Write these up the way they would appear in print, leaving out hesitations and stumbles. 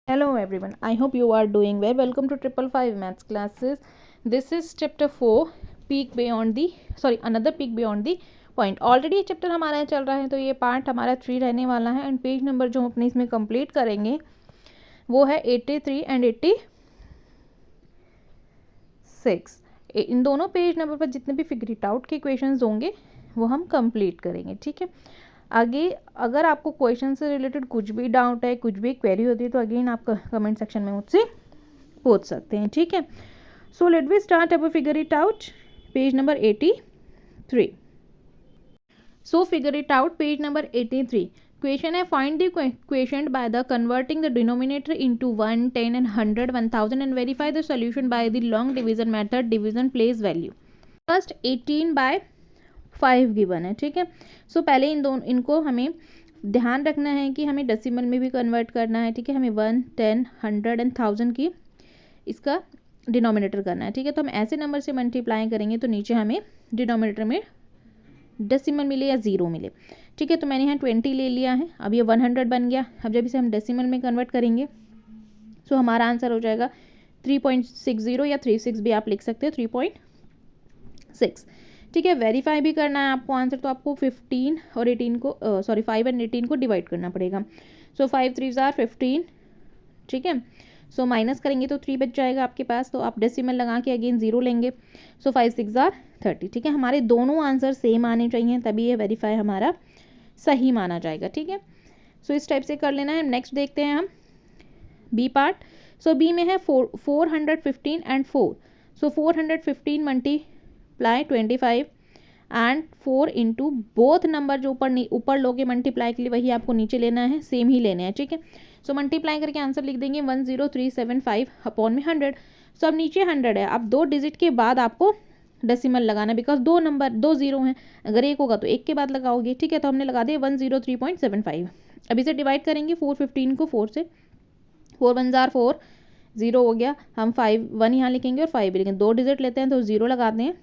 Hello everyone, I hope you are doing well. Welcome to 555 Maths classes. This is chapter 4, another peak beyond the point. Already ये chapter हमारा चल रहा है तो ये part हमारा 3 रहने वाला है एंड पेज नंबर जो हम अपने इसमें कंप्लीट करेंगे वो है 83 एंड 86। इन दोनों पेज नंबर पर जितने भी फिगर इट आउट के क्वेश्चंस होंगे वो हम कंप्लीट करेंगे, ठीक है। आगे अगर आपको क्वेश्चन से रिलेटेड कुछ भी डाउट है, कुछ भी क्वेरी होती है तो अगेन आप कमेंट सेक्शन में मुझसे पूछ सकते हैं, ठीक है। सो लेट वी स्टार्ट अब figure it out page number 83। So figure it out page number 83। Question है find the question by the converting the denominator into 1, 10 and 100, 1000 and verify the solution by the long division method division place value. First 18/5 given है, ठीक है। सो पहले इनको हमें ध्यान रखना है कि हमें डेसिमल में भी कन्वर्ट करना है, ठीक है। हमें 1, 10, 100 एंड 1000 की इसका डिनोमिनेटर करना है, ठीक है। तो हम ऐसे नंबर से मल्टीप्लाई करेंगे तो नीचे हमें डिनोमिनेटर में डेसिमल मिले या ज़ीरो मिले, ठीक है। तो मैंने यहाँ 20 ले लिया है, अब ये 100 बन गया। अब जब इसे हम डेसिमल में कन्वर्ट करेंगे तो हमारा आंसर हो जाएगा 3.60 या 36 भी आप लिख सकते हो, 3.6, ठीक है। वेरीफाई भी करना है आपको आंसर, तो आपको 15 और 18 को 5 एंड 18 को डिवाइड करना पड़ेगा। सो 5 3 आर 15, ठीक है। सो माइनस करेंगे तो 3 बच जाएगा आपके पास, तो आप डेसिमल लगा के अगेन 0 लेंगे। सो 5 6 आर 30, ठीक है। हमारे दोनों आंसर सेम आने चाहिए तभी ये वेरीफाई हमारा सही माना जाएगा, ठीक है। सो इस टाइप से कर लेना है। नेक्स्ट देखते हैं हम बी पार्ट। सो बी में है 415 and 4। So 415 multiply 25 and 4 into both number जो ऊपर लोगे मल्टीप्लाई के लिए वही आपको नीचे लेना है, सेम ही लेने हैं, ठीक है। सो मल्टीप्लाई करके आंसर लिख देंगे 10375 अपॉन में 100। सो अब नीचे 100 है, अब 2 डिजिट के बाद आपको डेसिमल लगाना, बिकॉज 2 जीरो हैं, अगर एक होगा तो एक के बाद लगाओगे, ठीक है। तो हमने लगा दिया 103.75। अब इसे डिवाइड करेंगे 415 को 4 से, 4 1 जार 4, 0 हो गया। हम 1 यहाँ लिखेंगे और 5 भी लिखेंगे, 2 डिजिट लेते हैं तो 0 लगाते हैं,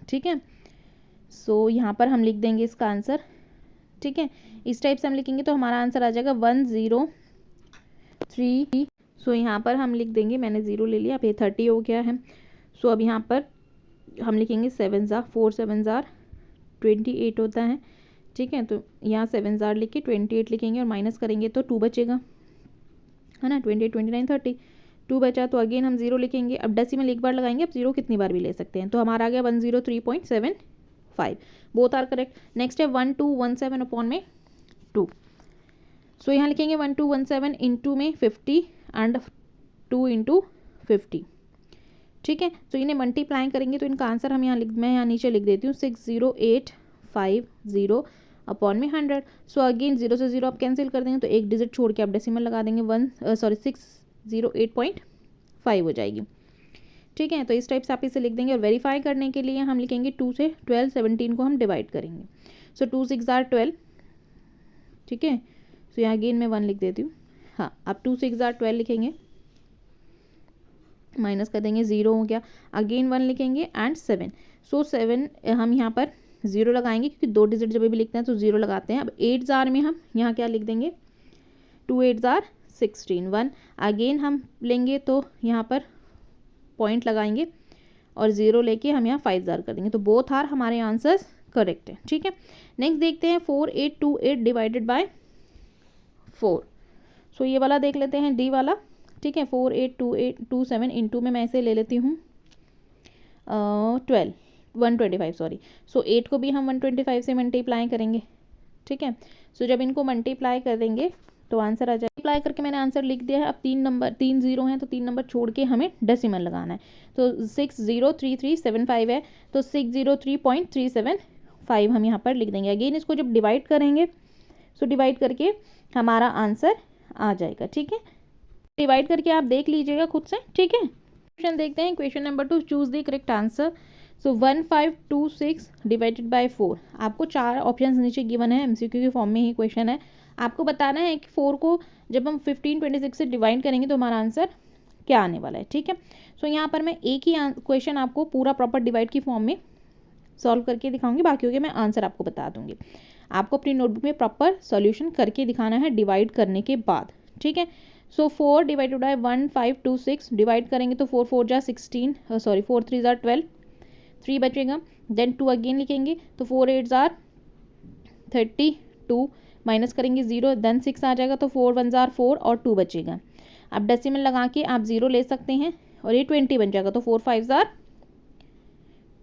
ठीक है। सो यहाँ पर हम लिख देंगे इसका आंसर, ठीक है। इस टाइप से हम लिखेंगे तो हमारा आंसर आ जाएगा 103। सो यहाँ पर हम लिख देंगे, मैंने 0 ले लिया, अब ये 30 हो गया है। सो अब यहाँ पर हम लिखेंगे 7 जार 4 7 जार 28 होता है, ठीक है। तो यहाँ 7 जार लिख के 28 लिखेंगे और माइनस करेंगे तो 2 बचेगा, है ना। 28 29 30, 2 बचा तो अगेन हम 0 लिखेंगे। अब डेसिमल एक बार लगाएंगे, अब 0 कितनी बार भी ले सकते हैं, तो हमारा आ गया 103.75। Both are correct. नेक्स्ट है 1217 अपॉन में 2। सो यहाँ लिखेंगे 1217 इंटू में 50 एंड 2 इंटू 50, ठीक है। तो इन्हें मल्टीप्लाई करेंगे तो इनका आंसर हम मैं यहाँ नीचे लिख देती हूँ 60850 अपॉन में 100। सो अगेन 0 से 0 आप कैंसिल कर देंगे तो एक डिजिट छोड़ के आप डेसिमल लगा देंगे 608.5 हो जाएगी, ठीक है। तो इस टाइप से आप इसे लिख देंगे और वेरीफाई करने के लिए हम लिखेंगे 2 से 12 17 को हम डिवाइड करेंगे। सो 2 6 आर 12, ठीक है। सो यहाँ अगेन मैं 1 लिख देती हूँ, हाँ। अब 2 6 आर 12 लिखेंगे, माइनस कर देंगे, 0 हो गया। अगेन 1 लिखेंगे एंड 7। सो 7 हम यहाँ पर 0 लगाएंगे क्योंकि 2 डिजिट जब भी लिखते हैं तो 0 लगाते हैं। अब 8 जार में हम यहाँ क्या लिख देंगे, 2 8 जार 16 1। अगेन हम लेंगे तो यहाँ पर पॉइंट लगाएंगे और 0 लेके हम यहाँ 5 जार कर देंगे, तो बोथ आर हमारे आंसर्स करेक्ट है, ठीक है। नेक्स्ट देखते हैं 4828 डिवाइडेड बाय 4। सो ये वाला देख लेते हैं डी वाला, ठीक है। 4827 इंटू में मैं इसे ले लेती हूँ 125 सॉरी। सो 8 को भी हम 125 से मल्टीप्लाई करेंगे, ठीक है। सो जब इनको मल्टीप्लाई कर देंगे तो आंसर आ जाए। मल्टीप्लाई करके मैंने आंसर लिख दिया है। अब 3 जीरो हैं तो 3 नंबर छोड़ के हमें डेसिमल लगाना है, तो 603375 है तो 603.375 हम यहाँ पर लिख देंगे। अगेन इसको जब डिवाइड करेंगे सो डिवाइड करके हमारा आंसर आ जाएगा, ठीक है। डिवाइड करके आप देख लीजिएगा खुद से, ठीक है। क्वेश्चन देखते हैं, question number 2, choose the correct answer. So 1526 divided by 4। आपको 4 ऑप्शन नीचे गिवन है, एमसीक्यू के फॉर्म में ही क्वेश्चन है। आपको बताना है कि 4 को जब हम 1526 से डिवाइड करेंगे तो हमारा आंसर क्या आने वाला है, ठीक है। सो यहाँ पर मैं एक ही क्वेश्चन आपको पूरा प्रॉपर डिवाइड की फॉर्म में सॉल्व करके दिखाऊंगी, बाकी के मैं आंसर आपको बता दूंगी। आपको अपनी नोटबुक में प्रॉपर सॉल्यूशन करके दिखाना है डिवाइड करने के बाद, ठीक है। सो 4 डिवाइडेड बाय 1526 डिवाइड करेंगे तो 4 4 जा 16, सॉरी 4 3 जा 12, 3 बचेगा। देन 2 अगेन लिखेंगे तो 4 8 जार 32, माइनस करेंगे 0, देन 6 आ जाएगा तो 4 1 जार 4 और 2 बचेगा। अब डेसिमल लगा के आप 0 ले सकते हैं और ये 20 बन जाएगा तो 4 5 जार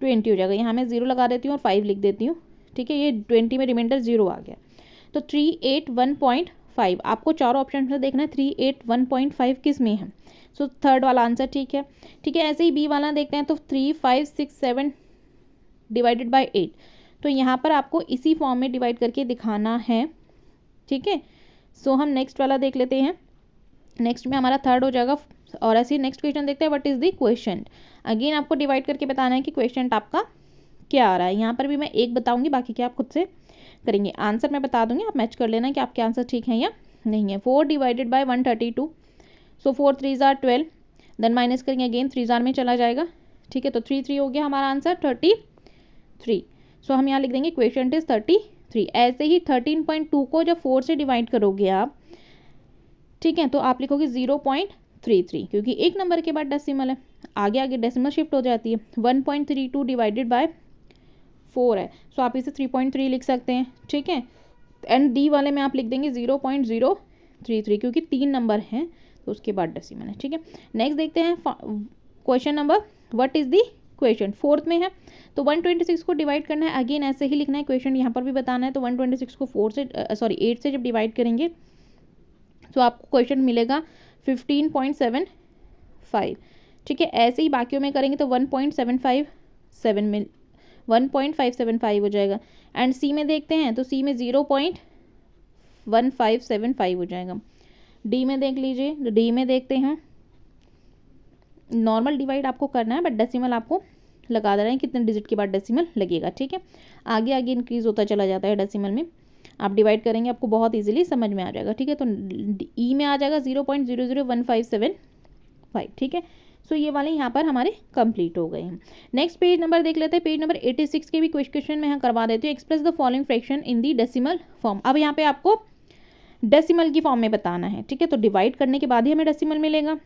20 हो जाएगा। यहाँ मैं 0 लगा देती हूँ और 5 लिख देती हूँ, ठीक है। ये 20 में रिमाइंडर 0 आ गया। तो 381.5 आपको चारों ऑप्शन से देखना है 381.5 किस में है। सो थर्ड वाला आंसर ठीक है, ठीक है। ऐसे ही बी वाला देखते हैं तो 3567 डिवाइडेड बाय 8, तो यहाँ पर आपको इसी फॉर्म में डिवाइड करके दिखाना है, ठीक है। सो हम नेक्स्ट वाला देख लेते हैं। नेक्स्ट में हमारा थर्ड हो जाएगा और ऐसे ही नेक्स्ट क्वेश्चन देखते हैं what is the question. Again आपको डिवाइड करके बताना है कि क्वेश्चन आपका क्या आ रहा है। यहाँ पर भी मैं एक बताऊंगी, बाकी क्या आप खुद से करेंगे। आंसर मैं बता दूंगी, आप मैच कर लेना कि आपके आंसर ठीक है या नहीं है। 4 डिवाइडेड बाय 132, सो 4 3 जार 12, देन माइनस करेंगे अगेन 3 जार में चला जाएगा, ठीक है। तो 3 3 हो गया हमारा आंसर 33। सो हम यहाँ लिख देंगे क्वेश्चन इज 33। ऐसे ही 13.2 को जब 4 से डिवाइड करोगे आप, ठीक है, तो आप लिखोगे 0.33, क्योंकि एक नंबर के बाद डेसिमल है, आगे आगे डेसिमल शिफ्ट हो जाती है। 1.32 डिवाइडेड बाय 4 है, सो आप इसे 3.3 लिख सकते हैं, ठीक है। एंड डी वाले में आप लिख देंगे 0.033, क्योंकि 3 नंबर हैं तो उसके बाद डेसिमल है, ठीक है। नेक्स्ट देखते हैं question number what is the question. Fourth में है तो 126 को डिवाइड करना है। अगेन ऐसे ही लिखना है, क्वेश्चन यहाँ पर भी बताना है। तो 126 को 8 से जब डिवाइड करेंगे तो आपको क्वेश्चन मिलेगा 15.75, ठीक है। ऐसे ही बाकियों में करेंगे तो 1.575 हो जाएगा। एंड सी में देखते हैं तो सी में 0.1575 हो जाएगा। डी में देख लीजिए, तो डी में देखते हैं नॉर्मल डिवाइड आपको करना है, बट डेसिमल आपको लगा देना है कितने डिजिट के बाद डेसिमल लगेगा, ठीक है। आगे आगे इंक्रीज होता चला जाता है डेसिमल में, आप डिवाइड करेंगे आपको बहुत इजीली समझ में आ जाएगा, ठीक है। तो ई में आ जाएगा 0.00157, ठीक है। सो ये वाले यहाँ पर हमारे कंप्लीट हो गए हैं। नेक्स्ट पेज नंबर देख लेते हैं। पेज नंबर 86 के भी क्वेश्चन मैं यहाँ करवा देती हूँ। Express the following fraction in the decimal form. अब यहाँ पे आपको डेसिमल की फॉर्म में बताना है, ठीक है। तो डिवाइड करने के बाद ही हमें डेसिमल मिलेगा।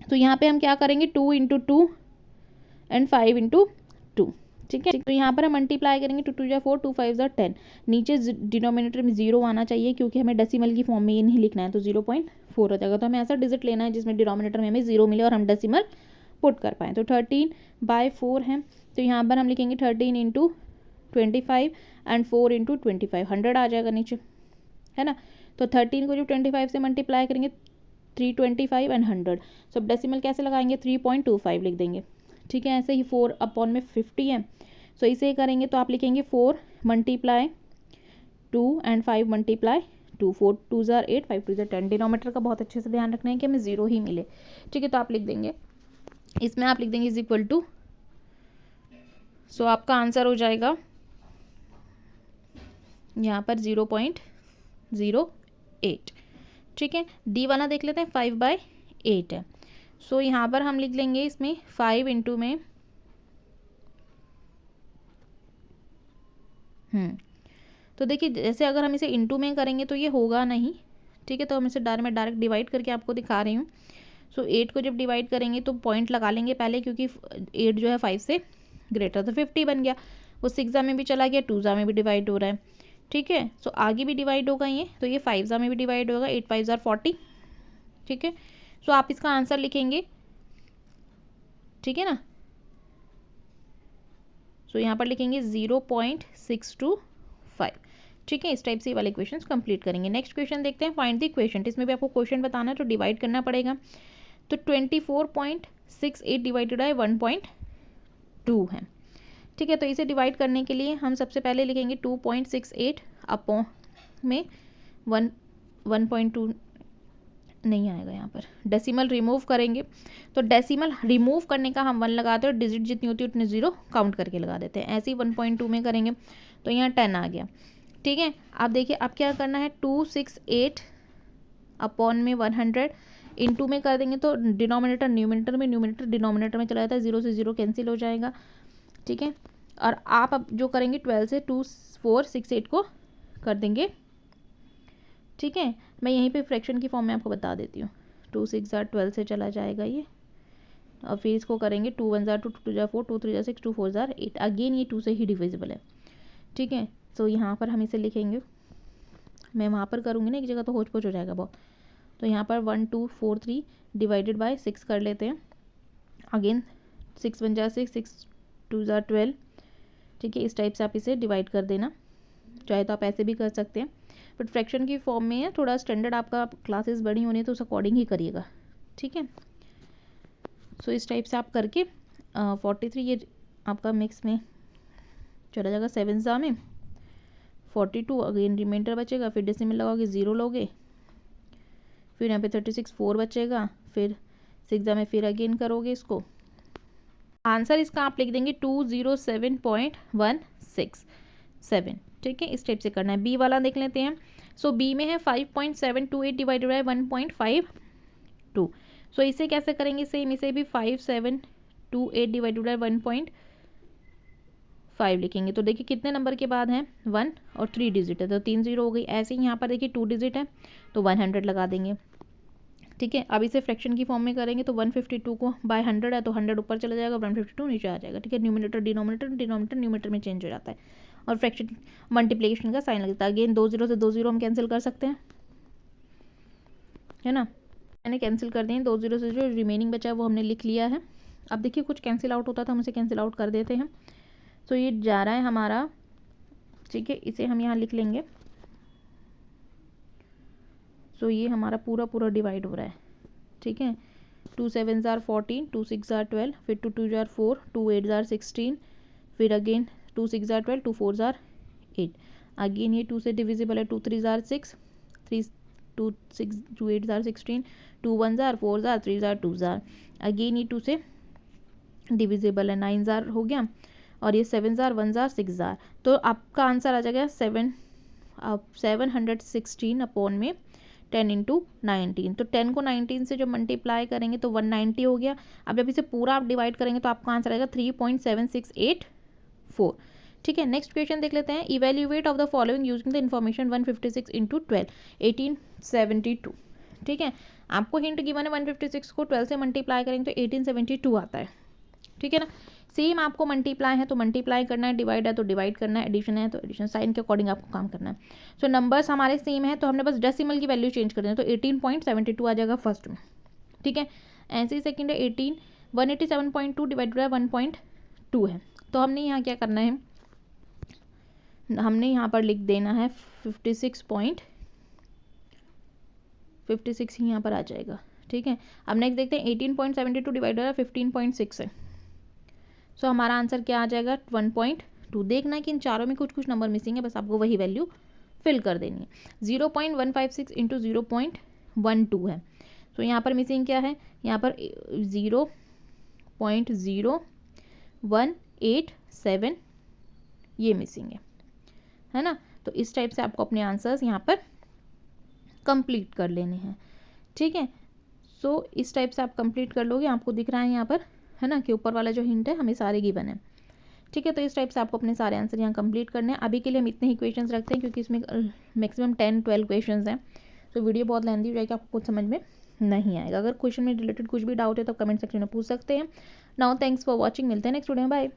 तो यहाँ पे हम क्या करेंगे 2 × 2 एंड 5 × 2, ठीक है। तो यहाँ पर हम मल्टीप्लाई करेंगे 2 2 4 2 5 10। नीचे डिनोमिनेटर में 0 आना चाहिए, क्योंकि हमें डेसिमल की फॉर्म में ये नहीं लिखना है, तो 0.4 हो जाएगा। तो हमें ऐसा डिजिट लेना है जिसमें डिनोमिनेटर में हमें 0 मिले और हम डेसिमल पुट कर पाएँ। तो 13/4 है, तो यहाँ पर हम लिखेंगे 13 × 25 एंड 4 × 25, 100 आ जाएगा नीचे, है ना। तो 13 को जब 25 से मल्टीप्लाई करेंगे 325 एंड 100। सो अब डेसिमल कैसे लगाएंगे 3.25 लिख देंगे, ठीक है। ऐसे ही 4/50 है, सो इसे करेंगे तो आप लिखेंगे 4 × 2 एंड 5 × 2, 4 2 जार 8, 5 2 जार 10। डिनोमीटर का बहुत अच्छे से ध्यान रखना है कि हमें 0 ही मिले, ठीक है। तो आप लिख देंगे, इसमें आप लिख देंगे इज इक्वल टू, सो आपका आंसर हो जाएगा यहाँ पर 0.08, ठीक है। डी वाला देख लेते हैं 5/8 है, सो यहाँ पर हम लिख लेंगे इसमें 5 इंटू में तो देखिए जैसे अगर हम इसे इंटू में करेंगे तो ये होगा नहीं, ठीक है। तो हम इसे डायरेक्ट डिवाइड करके आपको दिखा रही हूँ। सो 8 को जब डिवाइड करेंगे तो पॉइंट लगा लेंगे पहले, क्योंकि 8 जो है 5 से ग्रेटर, तो 50 बन गया। वो 6 में भी चला गया, 2 में भी डिवाइड हो रहा है, ठीक है। सो आगे भी डिवाइड होगा ये, तो ये 5 में भी डिवाइड होगा, 8 5 40, ठीक है। सो आप इसका आंसर लिखेंगे, ठीक है ना। सो यहाँ पर लिखेंगे 0.625, ठीक है। इस टाइप से ये वाले क्वेश्चंस कंप्लीट करेंगे। नेक्स्ट क्वेश्चन देखते हैं, फाइंड द क्वेश्चन। इसमें भी आपको क्वेश्चन बताना है तो डिवाइड करना पड़ेगा। तो 24.68 डिवाइडेड बाय 1.2 है, ठीक है। तो इसे डिवाइड करने के लिए हम सबसे पहले लिखेंगे 2.68 अपॉन में 1.2 नहीं आएगा, यहाँ पर डेसिमल रिमूव करेंगे। तो डेसिमल रिमूव करने का हम 1 लगाते हैं और डिजिट जितनी होती है उतने 0 काउंट करके लगा देते हैं। ऐसे ही 1.2 में करेंगे तो यहाँ 10 आ गया, ठीक है। आप देखिए अब क्या करना है 268 अपॉन में 100 इंटू में कर देंगे तो डिनोमिनेटर न्यूमिनेटर में, न्यूमिनेटर डिनोमिनेटर में चला जाता है, 0 से 0 कैंसिल हो जाएगा, ठीक है। और आप अब जो करेंगे 12 से 2468 को कर देंगे, ठीक है। मैं यहीं पे फ्रैक्शन की फॉर्म में आपको बता देती हूँ। 2 6 ज़ार 12 से चला जाएगा ये, और फिर इसको करेंगे 2 1 ज़ार 2 2 ज़ार 4 2 3 ज़ार 6 2 4 ज़ार 8। अगेन ये 2 से ही डिविजिबल है, ठीक है। सो यहाँ पर हम इसे लिखेंगे, मैं वहाँ पर करूँगी ना एक जगह तो होच पोच हो जाएगा बहुत, तो यहाँ पर 1 2 4 3 डिवाइडेड बाय 6 कर लेते हैं। अगेन 6 1 ज़ार 6 6 2 ज़ार 12, ठीक है। इस टाइप से आप इसे डिवाइड कर देना, चाहे तो आप ऐसे भी कर सकते हैं, बट फ्रैक्शन की फॉर्म में है, थोड़ा स्टैंडर्ड आपका क्लासेस बड़ी होनी है तो उस अकॉर्डिंग ही करिएगा, ठीक है। सो इस टाइप से आप करके 43 ये आपका मिक्स में चला जाएगा 7 ज़ा में 42, अगेन रिमाइंडर बचेगा, फिर डेसिमल लगाओगे 0 लोगे, फिर यहाँ पे 36 4 बचेगा, फिर 6 ज़ा में फिर अगेन करोगे इसको। आंसर इसका आप लिख देंगे 207.167, ठीक है। इस टाइप से करना है। बी वाला देख लेते हैं। सो बी में है 5.728 डिवाइडेड बाय 1.52। सो इसे कैसे करेंगे, सेम इसे भी 5728 डिवाइडेड बाय 1.5 लिखेंगे। तो देखिए कितने नंबर के बाद हैं 1 और 3 डिजिट है तो 3 0 हो गई। ऐसे ही यहाँ पर देखिए 2 डिजिट है तो 100 लगा देंगे, ठीक है। अब इसे फ्रैक्शन की फॉर्म में करेंगे तो 152 को बाय 100 है तो 100 ऊपर चला जाएगा, 152 नीचे आ जाएगा, ठीक है। न्यूमिनेटर डिनोमिनेटर, डिनोमिनेटर न्यूमिनेटर में चेंज हो जाता है, और फ्रैक्शन मल्टीप्लिकेशन का साइन लगता है। अगेन 2 0 से 2 0 हम कैंसिल कर सकते हैं, है ना। मैंने कैंसिल कर दिए 2 0 से, जो रिमेनिंग बचा है वो हमने लिख लिया है। अब देखिए कुछ कैंसिल आउट होता था, हम उसे कैंसिल आउट कर देते हैं। तो ये जा रहा है हमारा, ठीक है, इसे हम यहाँ लिख लेंगे। सो ये हमारा पूरा पूरा डिवाइड हो रहा है, ठीक है। 2 7 ज़ार 14, 2 6 ज़ार 12, फिर 2 2 ज़ार 4, 2 8 ज़ार 16, फिर अगेन 2 6 ज़ार 12, 2 4 ज़ार 8। अगेन ये 2 से डिविजिबल है, 2 3 ज़ार 6, 3 2 6 2 8 ज़ार 16, 2 1 ज़ार 4 ज़ार 3 ज़ार 2 ज़ार। अगेन ये 2 से डिविजिबल है, 9 ज़ार हो गया, और ये 7 ज़ार 1 ज़ार 6 ज़ार। तो आपका आंसर आ जाएगा 716 अपॉन में 10 इंटू 19। तो 10 को 19 से जब मल्टीप्लाई करेंगे तो 190 हो गया। अब जब इसे पूरा आप डिवाइड करेंगे तो आपका आंसर आएगा 3.7684, ठीक है। नेक्स्ट क्वेश्चन देख लेते हैं। Evaluate of the following using the information 156 into 12 1872, ठीक है। आपको हिंट गिवन है 156 को 12 से मल्टीप्लाई करेंगे तो 1872 आता है, ठीक है ना। सेम आपको मल्टीप्लाई है तो मल्टीप्लाई करना है, डिवाइड है तो डिवाइड करना है, एडिशन है तो एडिशन, साइन के अकॉर्डिंग आपको काम करना है। सो नंबर्स हमारे सेम है तो हमने बस डेसिमल की वैल्यू चेंज कर देना, तो 18.72 आ जाएगा फर्स्ट में, ठीक है। ऐसे ही सेकेंड है 187.2 डिवाइड बाय 1.2 है। तो हमने यहाँ क्या करना है, हमने यहाँ पर लिख देना है 56 ही यहाँ पर आ जाएगा, ठीक है। अब नेक्स्ट देखते हैं 18.72 डिवाइड बाय 15.6 है। सो हमारा आंसर क्या आ जाएगा 1.2। देखना है कि इन चारों में कुछ कुछ नंबर मिसिंग है, बस आपको वही वैल्यू फिल कर देनी है। 0.156 इंटू 0.12 है। तो यहाँ पर मिसिंग क्या है, यहाँ पर 0.0187 ये मिसिंग है ना। तो इस टाइप से आपको अपने आंसर्स यहाँ पर कंप्लीट कर लेने हैं, ठीक है। सो इस टाइप से आप कंप्लीट कर लोगे। आपको दिख रहा है यहाँ पर, है ना, कि ऊपर वाला जो हिंट है हमें सारे गिवन है, ठीक है। तो इस टाइप से आपको अपने सारे आंसर यहाँ कंप्लीट करने हैं। अभी के लिए हम इतने ही क्वेश्चंस रखते हैं क्योंकि इसमें मैक्सिमम 10-12 क्वेश्चंस हैं, तो वीडियो बहुत लेंथी हो जाएगी, आपको कुछ समझ में नहीं आएगा। अगर क्वेश्चन में रिलेटेड कुछ भी डाउट है तो कमेंट सेक्शन में पूछ सकते हैं। नाउ थैंक्स फॉर वॉचिंग, मिलते हैं नेक्स्ट वीडियो में, बाय।